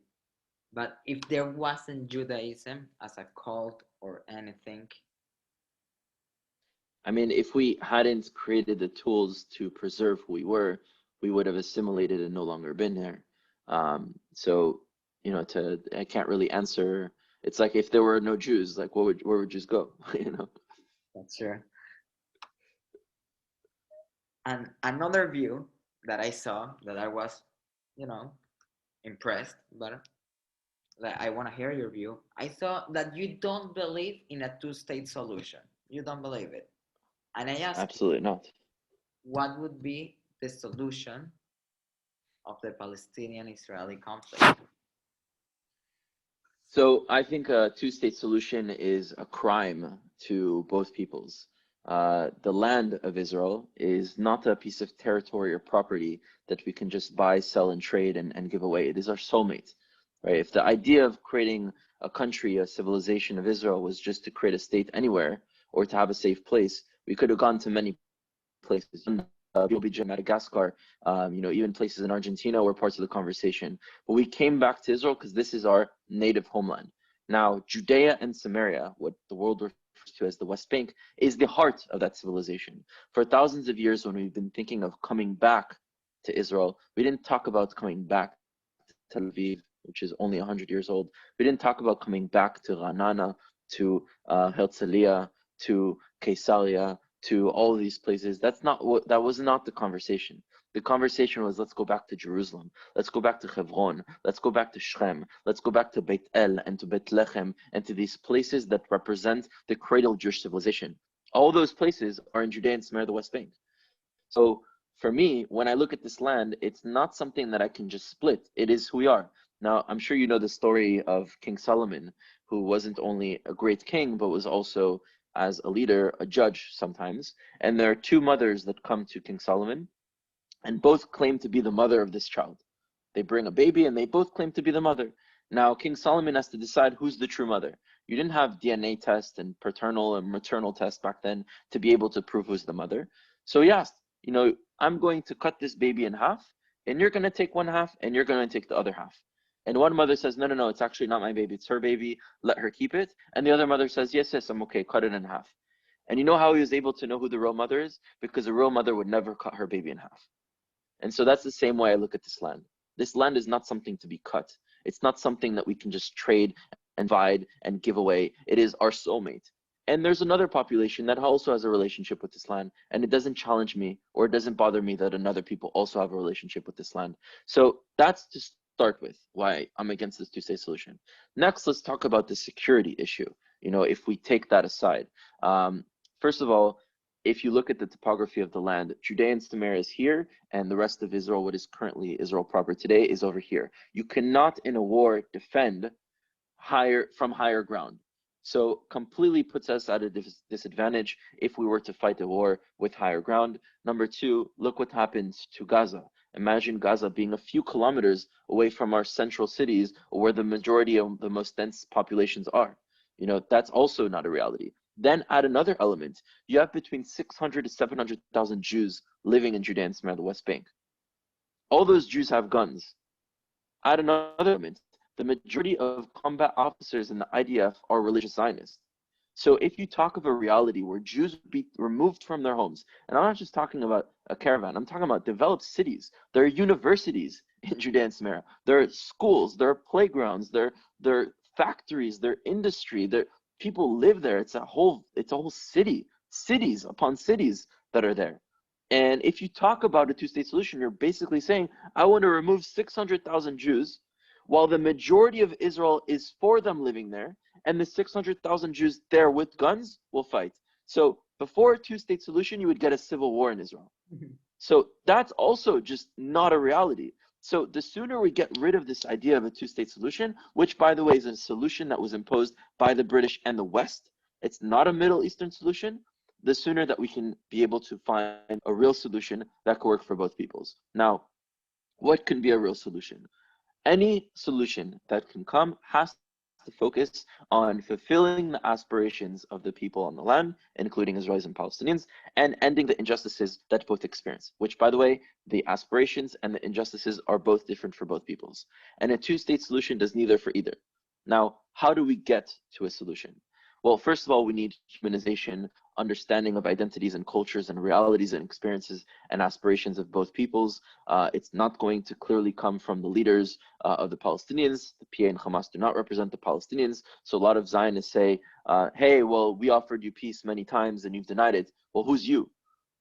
But if there wasn't Judaism as a cult or anything,
I mean, if we hadn't created the tools to preserve who we were, we would have assimilated and no longer been here. So, you know, I can't really answer. It's like if there were no Jews, like where would Jews go? You know?
that's true. And another view that I saw that I was, you know, impressed, but that I want to hear your view. I saw that you don't believe in a two-state solution. You don't believe it. And I asked you,
Absolutely not.
what would be the solution of the Palestinian-Israeli conflict?
So I think a two-state solution is a crime to both peoples. The land of Israel is not a piece of territory or property that we can just buy, sell, and trade and give away. It is our soulmate, right? If the idea of creating a country, a civilization of Israel was just to create a state anywhere or to have a safe place, we could have gone to many places. Madagascar, you know, even places in Argentina were parts of the conversation. But we came back to Israel because this is our native homeland. Now, Judea and Samaria, what the world refers to as the West Bank, is the heart of that civilization. For thousands of years, when we've been thinking of coming back to Israel, we didn't talk about coming back to Tel Aviv, which is only 100 years old. We didn't talk about coming back to Ra'anana, to Herzliya, to Caesarea, to all of these places. That was not the conversation. The conversation was, let's go back to Jerusalem. Let's go back to Hebron. Let's go back to Shechem. Let's go back to Beit El and to Bethlehem and to these places that represent the cradle of Jewish civilization. All those places are in Judea and Samaria, the West Bank. So for me, when I look at this land, it's not something that I can just split. It is who we are. Now, I'm sure you know the story of King Solomon, who wasn't only a great king, but was also, as a leader, a judge sometimes. And there are two mothers that come to King Solomon, and both claim to be the mother of this child. They bring a baby, and they both claim to be the mother. Now, King Solomon has to decide who's the true mother. You didn't have DNA tests and paternal and maternal tests back then to be able to prove who's the mother. So he asked, you know, I'm going to cut this baby in half, and you're going to take one half, and you're going to take the other half. And one mother says, no, no, no, it's actually not my baby, it's her baby, let her keep it. And the other mother says, yes, yes, I'm okay, cut it in half. And you know how he was able to know who the real mother is? Because a real mother would never cut her baby in half. And so that's the same way I look at this land. This land is not something to be cut. It's not something that we can just trade and divide and give away. It is our soulmate. And there's another population that also has a relationship with this land, and it doesn't challenge me or it doesn't bother me that another people also have a relationship with this land. So that's to start with why I'm against this two-state solution. Next, let's talk about the security issue. You know, if we take that aside, first of all, if you look at the topography of the land, Judea and Samaria is here, and the rest of Israel, what is currently Israel proper today, is over here. You cannot, in a war, defend from higher ground. So completely puts us at a disadvantage if we were to fight a war with higher ground. Number two, look what happens to Gaza. Imagine Gaza being a few kilometers away from our central cities where the majority of the most dense populations are. You know, that's also not a reality. Then add another element. You have between 600 to 700,000 Jews living in Judea and Samaria, the West Bank. All those Jews have guns. Add another element. The majority of combat officers in the IDF are religious Zionists. So if you talk of a reality where Jews would be removed from their homes, and I'm not just talking about a caravan, I'm talking about developed cities. There are universities in Judea and Samaria. There are schools, there are playgrounds, there are factories, there are industry, there people live there. It's a whole city, cities upon cities that are there. And if you talk about a two-state solution, you're basically saying, I want to remove 600,000 Jews, while the majority of Israel is for them living there, and the 600,000 Jews there with guns will fight. So before a two-state solution, you would get a civil war in Israel. So that's also just not a reality. So the sooner we get rid of this idea of a two-state solution, which by the way is a solution that was imposed by the British and the West, it's not a Middle Eastern solution, the sooner that we can be able to find a real solution that could work for both peoples. Now, what can be a real solution? Any solution that can come has to focus on fulfilling the aspirations of the people on the land, including Israelis and Palestinians, and ending the injustices that both experience, which, by the way, the aspirations and the injustices are both different for both peoples. And a two-state solution does neither for either. Now, how do we get to a solution? Well, first of all, we need humanization, understanding of identities and cultures and realities and experiences and aspirations of both peoples. It's not going to clearly come from the leaders of the Palestinians. The PA and Hamas do not represent the Palestinians. So a lot of Zionists say, hey, well, we offered you peace many times and you've denied it. Well, who's you?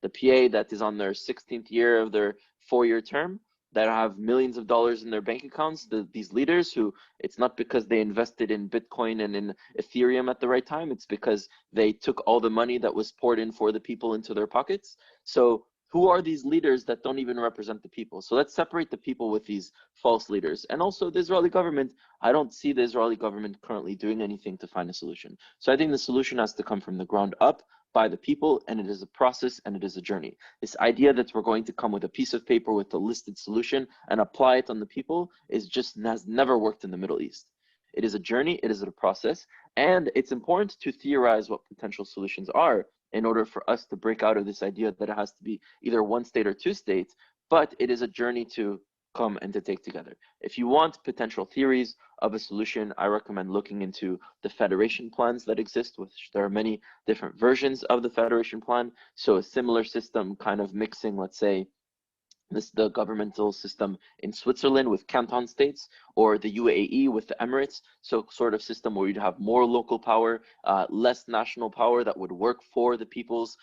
The PA that is on their 16th year of their 4-year term, that have millions of dollars in their bank accounts, these leaders who, it's not because they invested in Bitcoin and in Ethereum at the right time, it's because they took all the money that was poured in for the people into their pockets. So who are these leaders that don't even represent the people? So let's separate the people with these false leaders. And also the Israeli government, I don't see the Israeli government currently doing anything to find a solution. So I think the solution has to come from the ground up by the people, and it is a process and it is a journey. This idea that we're going to come with a piece of paper with a listed solution and apply it on the people has never worked in the Middle East. It is a journey, it is a process, and it's important to theorize what potential solutions are in order for us to break out of this idea that it has to be either one state or two states, but it is a journey to come and to take together. If you want potential theories of a solution, I recommend looking into the federation plans that exist, which there are many different versions of the federation plan. So a similar system kind of mixing, let's say, the governmental system in Switzerland with canton states, or the UAE with the Emirates. So sort of system where you'd have more local power, less national power that would work for the peoples,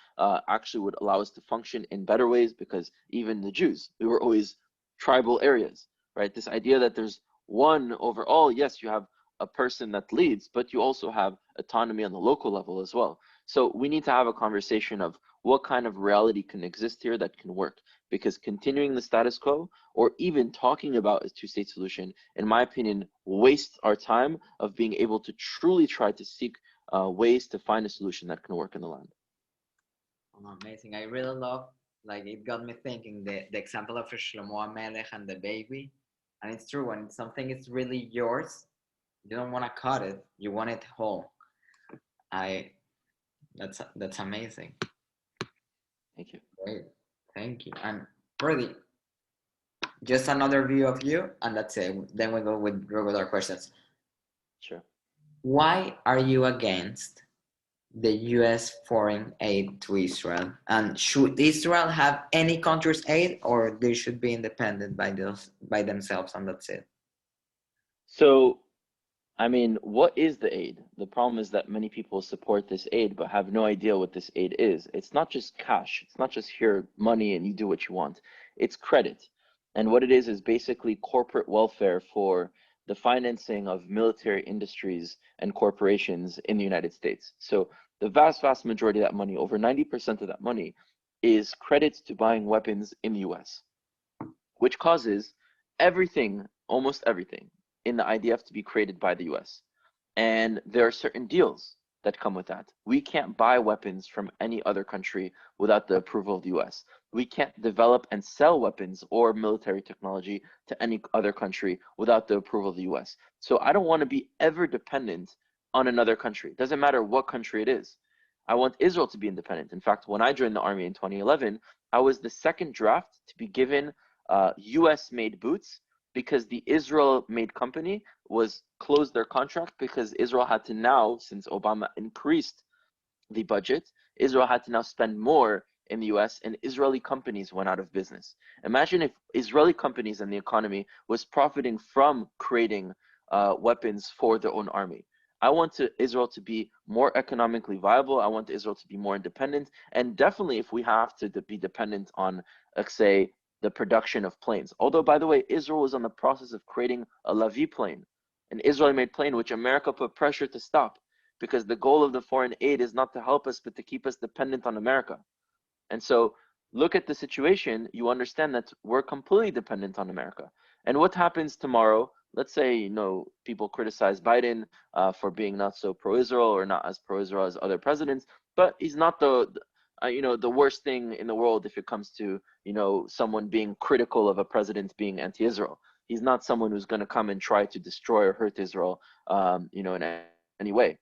actually would allow us to function in better ways, because even the Jews, we were always tribal areas, right? This idea that there's one overall, yes, you have a person that leads, but you also have autonomy on the local level as well. So we need to have a conversation of what kind of reality can exist here that can work, because continuing the status quo or even talking about a two-state solution, in my opinion, wastes our time of being able to truly try to seek ways to find a solution that can work in the land.
Oh, amazing. I really love, like, it got me thinking the example of Shlomo HaMelech and the baby. And it's true, when something is really yours, you don't want to cut it, you want it whole. That's amazing.
Thank you.
Great. Thank you. And Rudy, just another view of you, and that's it. Then we go with regular questions.
Sure.
Why are you against the US foreign aid to Israel? And should Israel have any country's aid, or they should be independent by themselves, and that's it?
So, I mean, what is the aid? The problem is that many people support this aid but have no idea what this aid is. It's not just cash. It's not just here money and you do what you want. It's credit. And what it is basically corporate welfare for the financing of military industries and corporations in the United States. So the vast, vast majority of that money, over 90% of that money, is credits to buying weapons in the US, which causes everything, almost everything, in the IDF to be created by the US. And there are certain deals that come with that. We can't buy weapons from any other country without the approval of the US. We can't develop and sell weapons or military technology to any other country without the approval of the US. So I don't want to be ever dependent on another country. It doesn't matter what country it is. I want Israel to be independent. In fact, when I joined the army in 2011, I was the second draft to be given US made boots, because the Israel made company was closed their contract, because Israel had to now, since Obama increased the budget, Israel had to now spend more in the US, and Israeli companies went out of business. Imagine if Israeli companies and the economy was profiting from creating weapons for their own army. I want Israel to be more economically viable. I want Israel to be more independent. And definitely if we have to be dependent on, let's say, the production of planes. Although, by the way, Israel was on the process of creating a Lavi plane, an Israeli-made plane, which America put pressure to stop, because the goal of the foreign aid is not to help us, but to keep us dependent on America. And so look at the situation, you understand that we're completely dependent on America. And what happens tomorrow? Let's say, people criticize Biden for being not so pro-Israel or not as pro-Israel as other presidents, but he's not the worst thing in the world if it comes to, someone being critical of a president being anti-Israel. He's not someone who's going to come and try to destroy or hurt Israel, in any way.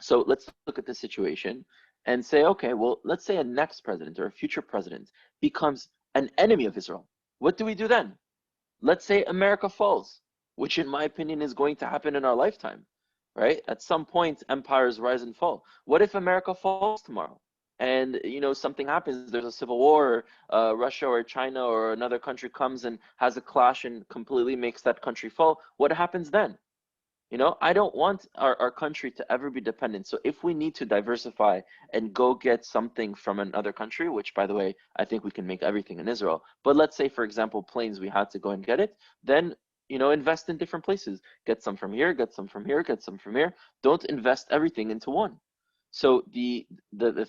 So let's look at the situation and say, okay, well, let's say a next president or a future president becomes an enemy of Israel. What do we do then? Let's say America falls, which in my opinion is going to happen in our lifetime, right? At some point, empires rise and fall. What if America falls tomorrow? And something happens, there's a civil war, Russia or China or another country comes and has a clash and completely makes that country fall. What happens then? I don't want our country to ever be dependent. So if we need to diversify and go get something from another country, which by the way, I think we can make everything in Israel. But let's say, for example, planes, we had to go and get it, then, invest in different places. Get some from here, get some from here, get some from here. Don't invest everything into one. So the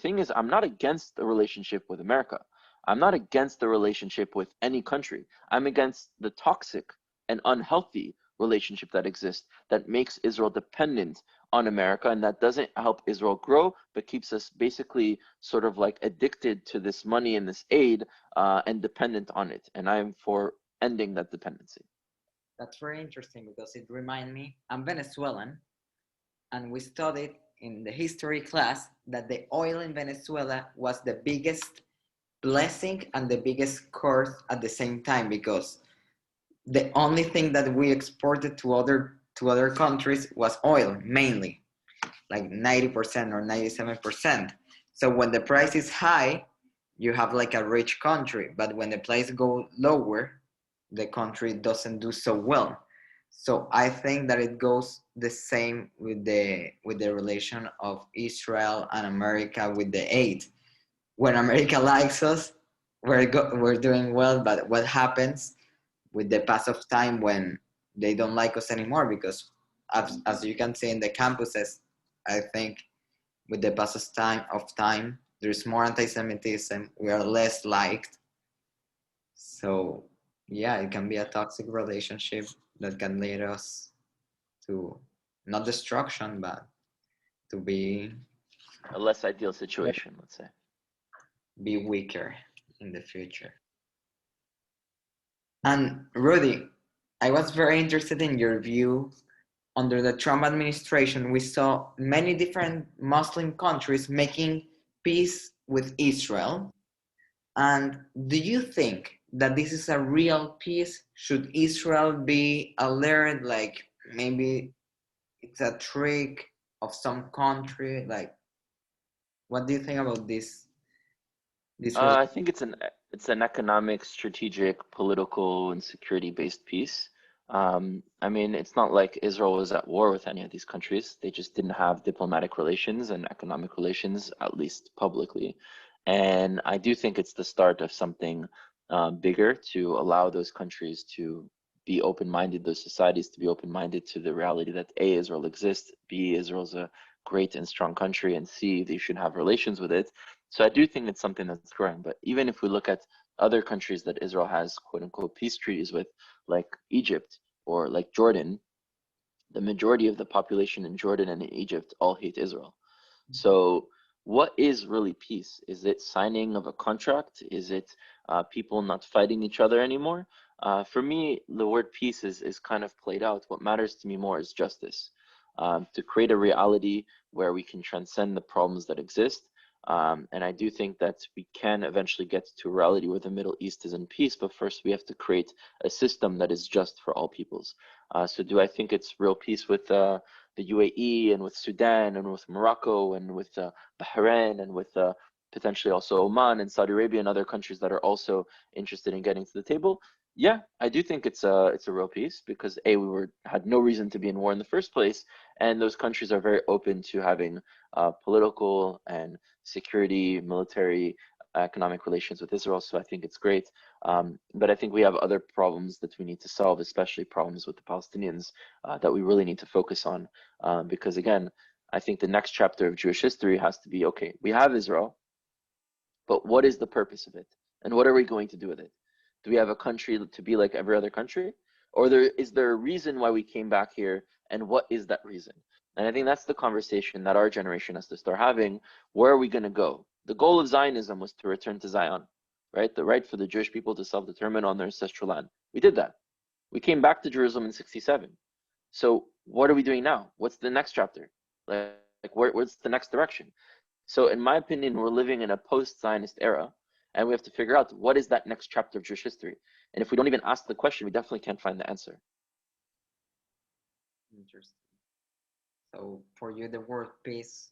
thing is, I'm not against the relationship with America. I'm not against the relationship with any country. I'm against the toxic and unhealthy relationship that exists that makes Israel dependent on America, and that doesn't help Israel grow, but keeps us basically sort of like addicted to this money and this aid, and dependent on it. And I am for ending that dependency.
That's very interesting because it reminds me, I'm Venezuelan, and we studied in the history class that the oil in Venezuela was the biggest blessing and the biggest curse at the same time, because the only thing that we exported to other countries was oil, mainly, like 90% or 97%. So when the price is high, you have like a rich country, but when the price go lower, the country doesn't do so well. So I think that it goes the same with the relation of Israel and America with the aid. When America likes us, we're doing well, but what happens with the pass of time when they don't like us anymore? Because as you can see in the campuses, I think with the pass of time, there's more anti-Semitism. We are less liked. So yeah, it can be a toxic relationship that can lead us to not destruction, but to
A less ideal situation, let's say.
be weaker in the future. And Rudy, I was very interested in your view. Under the Trump administration, we saw many different Muslim countries making peace with Israel. And do you think that this is a real peace? Should Israel be alert, like maybe it's a trick of some country? Like, what do you think about this? This
I think it's an economic, strategic, political, and security-based peace. I mean, it's not like Israel was at war with any of these countries. They just didn't have diplomatic relations and economic relations, at least publicly. And I do think it's the start of something bigger to allow those countries to be open-minded, those societies to be open-minded to the reality that A, Israel exists, B, Israel's a great and strong country, and C, they should have relations with it. So I do think it's something that's growing. But even if we look at other countries that Israel has quote unquote peace treaties with, like Egypt or like Jordan, the majority of the population in Jordan and in Egypt all hate Israel. So what is really peace? Is it signing of a contract? Is it people not fighting each other anymore? For me, the word peace is kind of played out. What matters to me more is justice. To create a reality where we can transcend the problems that exist. And I do think that we can eventually get to a reality where the Middle East is in peace, but first we have to create a system that is just for all peoples. So do I think it's real peace with the UAE and with Sudan and with Morocco and with Bahrain and with potentially also Oman and Saudi Arabia and other countries that are also interested in getting to the table? Yeah, I do think it's a real peace because A, we had no reason to be in war in the first place, and those countries are very open to having political and security, military, economic relations with Israel. So I think it's great. But I think we have other problems that we need to solve, especially problems with the Palestinians that we really need to focus on. Because again, I think the next chapter of Jewish history has to be, okay, we have Israel, but what is the purpose of it? And what are we going to do with it? Do we have a country to be like every other country? Or is there a reason why we came back here? And what is that reason? And I think that's the conversation that our generation has to start having. Where are we going to go? The goal of Zionism was to return to Zion, right? The right for the Jewish people to self-determine on their ancestral land. We did that. We came back to Jerusalem in 67. So what are we doing now? What's the next chapter? What's the next direction? So in my opinion, we're living in a post-Zionist era, and we have to figure out what is that next chapter of Jewish history. And if we don't even ask the question, we definitely can't find the answer.
Interesting. So for you, the word peace,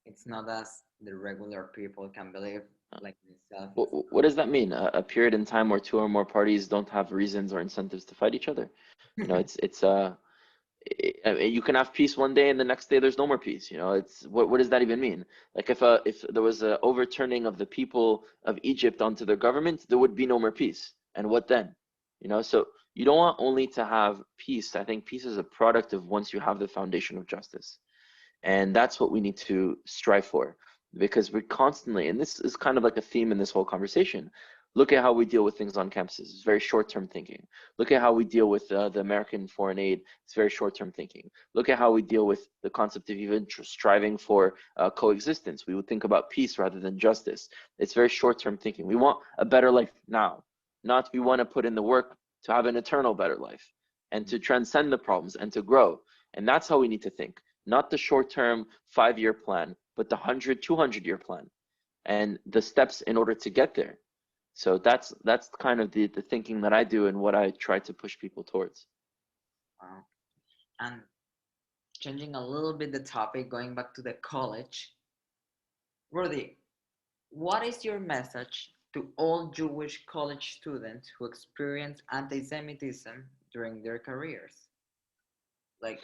it's not as the regular people can believe, like myself.
What does that mean? A period in time where two or more parties don't have reasons or incentives to fight each other? You can have peace one day and the next day there's no more peace. It's what does that even mean? Like if there was a overturning of the people of Egypt onto their government, there would be no more peace. And what then? So you don't want only to have peace. I think peace is a product of once you have the foundation of justice. And that's what we need to strive for, because we constantly, and this is kind of like a theme in this whole conversation, look at how we deal with things on campuses. It's very short-term thinking. Look at how we deal with the American foreign aid. It's very short-term thinking. Look at how we deal with the concept of even striving for coexistence. We would think about peace rather than justice. It's very short-term thinking. We want a better life now, not we want to put in the work to have an eternal better life and to transcend the problems and to grow. And that's how we need to think. Not the short-term 5-year plan, but the 100, 200-year plan and the steps in order to get there. So that's kind of the thinking that I do and what I try to push people towards.
Wow. And changing a little bit the topic, going back to the college, Rudy, what is your message to all Jewish college students who experience anti-Semitism during their careers? Like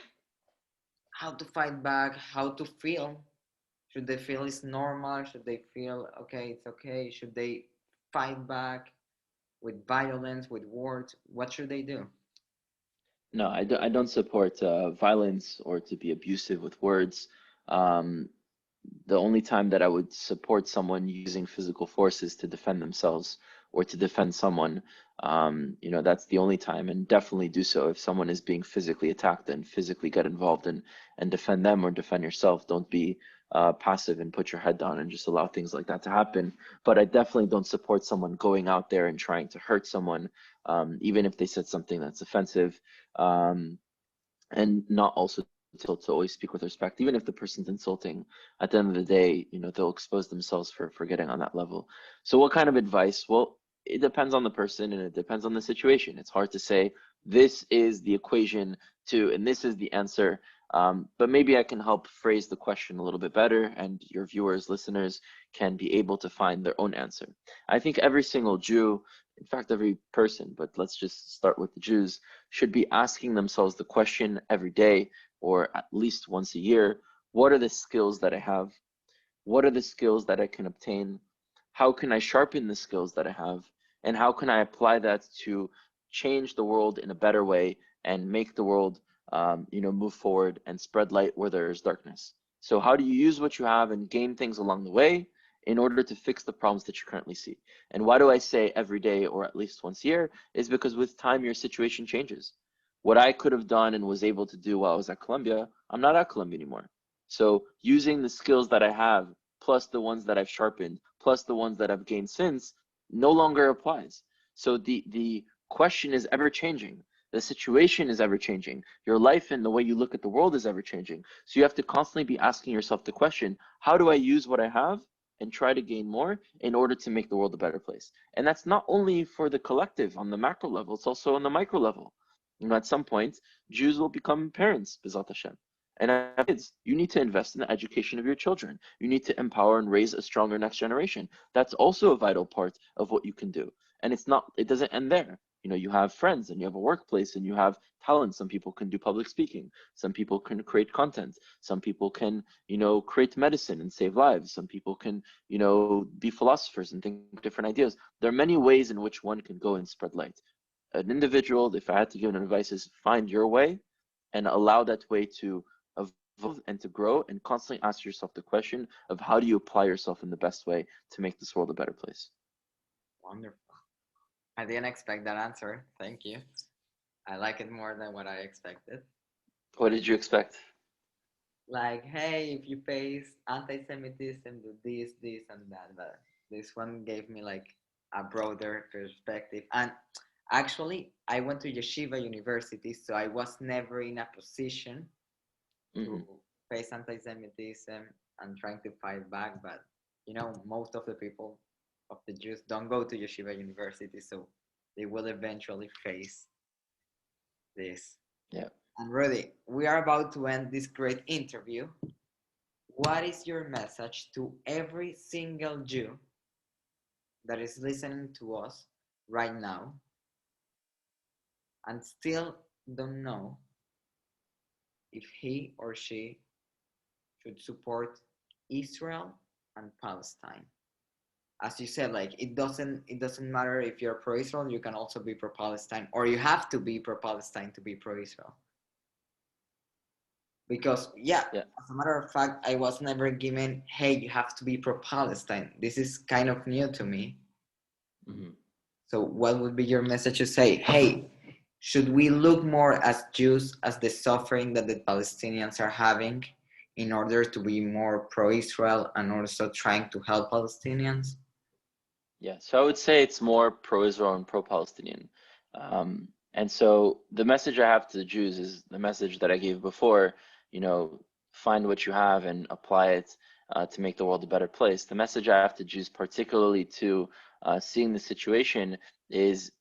how to fight back, how to feel. Should they feel it's normal? Should they feel okay, it's okay? Should they fight back with violence, with words? What should they do?
No, I don't support violence or to be abusive with words. Um, the only time that I would support someone using physical forces to defend themselves or to defend someone, that's the only time, and definitely do so if someone is being physically attacked, and physically get involved and defend them or defend yourself. Don't be passive and put your head down and just allow things like that to happen. But I definitely don't support someone going out there and trying to hurt someone, even if they said something that's offensive. And not also to always speak with respect, even if the person's insulting. At the end of the day, they'll expose themselves for getting on that level. So what kind of advice? Well, it depends on the person and it depends on the situation. It's hard to say this is the equation to and this is the answer. But maybe I can help phrase the question a little bit better, and your viewers, listeners can be able to find their own answer. I think every single Jew, in fact, every person, but let's just start with the Jews, should be asking themselves the question every day or at least once a year: what are the skills that I have? What are the skills that I can obtain? How can I sharpen the skills that I have? And how can I apply that to change the world in a better way and make the world, move forward and spread light where there is darkness? So how do you use what you have and gain things along the way in order to fix the problems that you currently see? And why do I say every day or at least once a year? Is because with time, your situation changes. What I could have done and was able to do while I was at Columbia, I'm not at Columbia anymore. So using the skills that I have, plus the ones that I've sharpened, plus the ones that I've gained since, no longer applies. So the question is ever changing. The situation is ever changing. Your life and the way you look at the world is ever changing. So you have to constantly be asking yourself the question: how do I use what I have and try to gain more in order to make the world a better place? And that's not only for the collective on the macro level, it's also on the micro level. At some point, Jews will become parents, B'ezrat Hashem. And as kids, you need to invest in the education of your children. You need to empower and raise a stronger next generation. That's also a vital part of what you can do. And it doesn't end there. You have friends and you have a workplace and you have talent. Some people can do public speaking. Some people can create content. Some people can, create medicine and save lives. Some people can, be philosophers and think different ideas. There are many ways in which one can go and spread light. An individual, if I had to give an advice, is find your way and allow that way to evolve and to grow, and constantly ask yourself the question of how do you apply yourself in the best way to make this world a better place.
Wonderful. I didn't expect that answer. Thank you. I like it more than what I expected.
What did you expect?
Like, hey, if you face anti-Semitism, do this, and that. But this one gave me like a broader perspective. And Actually, I went to yeshiva university, so I was never in a position to face anti-Semitism and trying to fight back. But most of the people of the Jews don't go to yeshiva university, so they will eventually face this.
Yeah.
And Rudy, we are about to end this great interview. What is your message to every single Jew that is listening to us right now and still don't know if he or she should support Israel and Palestine? As you said, like it doesn't matter if you're pro-Israel, you can also be pro-Palestine, or you have to be pro-Palestine to be pro-Israel. Because as a matter of fact, I was never given, hey, you have to be pro-Palestine. This is kind of new to me. So what would be your message to say, hey, should we look more as Jews as the suffering that the Palestinians are having in order to be more pro-Israel and also trying to help Palestinians?
Yeah, so I would say it's more pro-Israel and pro-Palestinian. And so the message I have to the Jews is the message that I gave before, find what you have and apply it to make the world a better place. The message I have to Jews, particularly to seeing the situation, is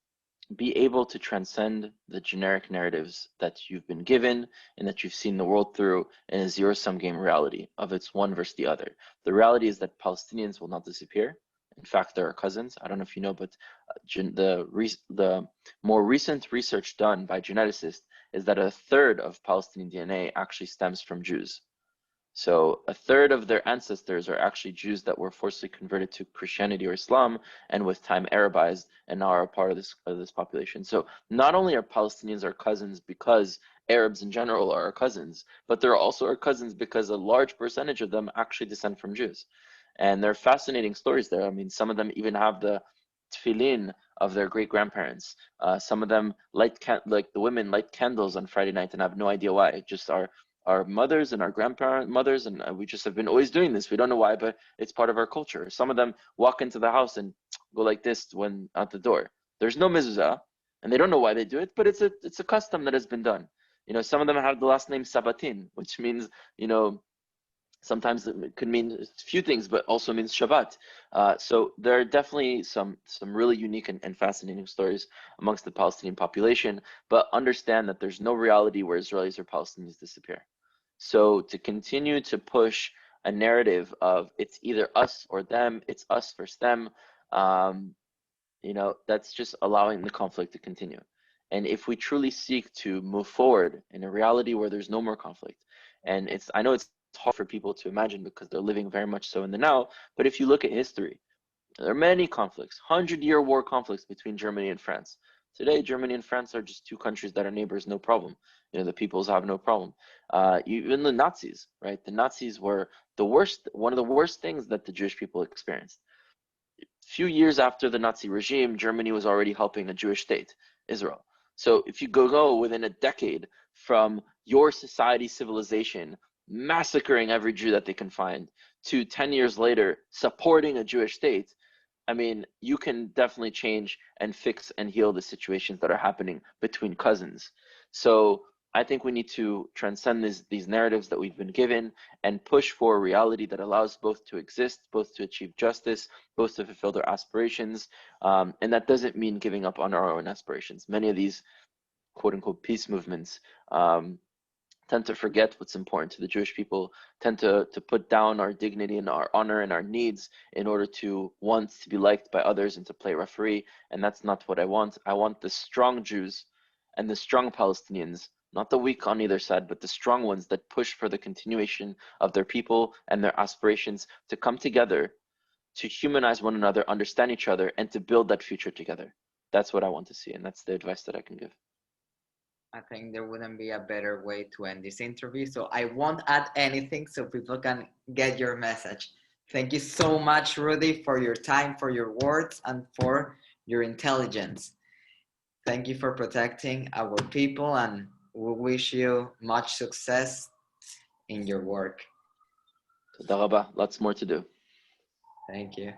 be able to transcend the generic narratives that you've been given and that you've seen the world through in a zero-sum game reality of it's one versus the other. The reality is that Palestinians will not disappear. In fact, they're our cousins. I don't know if you know, but the more recent research done by geneticists is that a third of Palestinian DNA actually stems from Jews. So a third of their ancestors are actually Jews that were forcibly converted to Christianity or Islam, and with time Arabized, and now are a part of this population. So not only are Palestinians our cousins because Arabs in general are our cousins, but they're also our cousins because a large percentage of them actually descend from Jews. And they're fascinating stories there. I mean, some of them even have the tefillin of their great grandparents. Some of them like the women light candles on Friday night and have no idea why. Just our mothers and our grandparent mothers, and we just have been always doing this. We don't know why, but it's part of our culture. Some of them walk into the house and go like this when at the door. There's no mezuzah, and they don't know why they do it, but it's a custom that has been done. Some of them have the last name Sabatin, which means sometimes it could mean a few things, but also means Shabbat. So there are definitely some really unique and fascinating stories amongst the Palestinian population, but understand that there's no reality where Israelis or Palestinians disappear. So to continue to push a narrative of it's either us or them, it's us versus them, that's just allowing the conflict to continue. And if we truly seek to move forward in a reality where there's no more conflict, and I know it's hard for people to imagine because they're living very much so in the now, but if you look at history, there are many conflicts, 100-year war conflicts between Germany and France. Today, Germany and France are just two countries that are neighbors, no problem. The peoples have no problem. Even the Nazis, right? The Nazis were one of the worst things that the Jewish people experienced. Few years after the Nazi regime, Germany was already helping a Jewish state, Israel. So if you go within a decade from your society civilization massacring every Jew that they can find to 10 years later supporting a Jewish state, I mean, you can definitely change and fix and heal the situations that are happening between cousins. So I think we need to transcend these narratives that we've been given and push for a reality that allows both to exist, both to achieve justice, both to fulfill their aspirations. And that doesn't mean giving up on our own aspirations. Many of these quote unquote peace movements tend to forget what's important to the Jewish people, tend to put down our dignity and our honor and our needs in order to want to be liked by others and to play referee. And that's not what I want. I want the strong Jews and the strong Palestinians, not the weak on either side, but the strong ones that push for the continuation of their people and their aspirations to come together, to humanize one another, understand each other, and to build that future together. That's what I want to see, and that's the advice that I can give.
I think there wouldn't be a better way to end this interview. So I won't add anything so people can get your message. Thank you so much, Rudy, for your time, for your words, and for your intelligence. Thank you for protecting our people, and we wish you much success in your work.
Toda rabba. Lots more to do.
Thank you.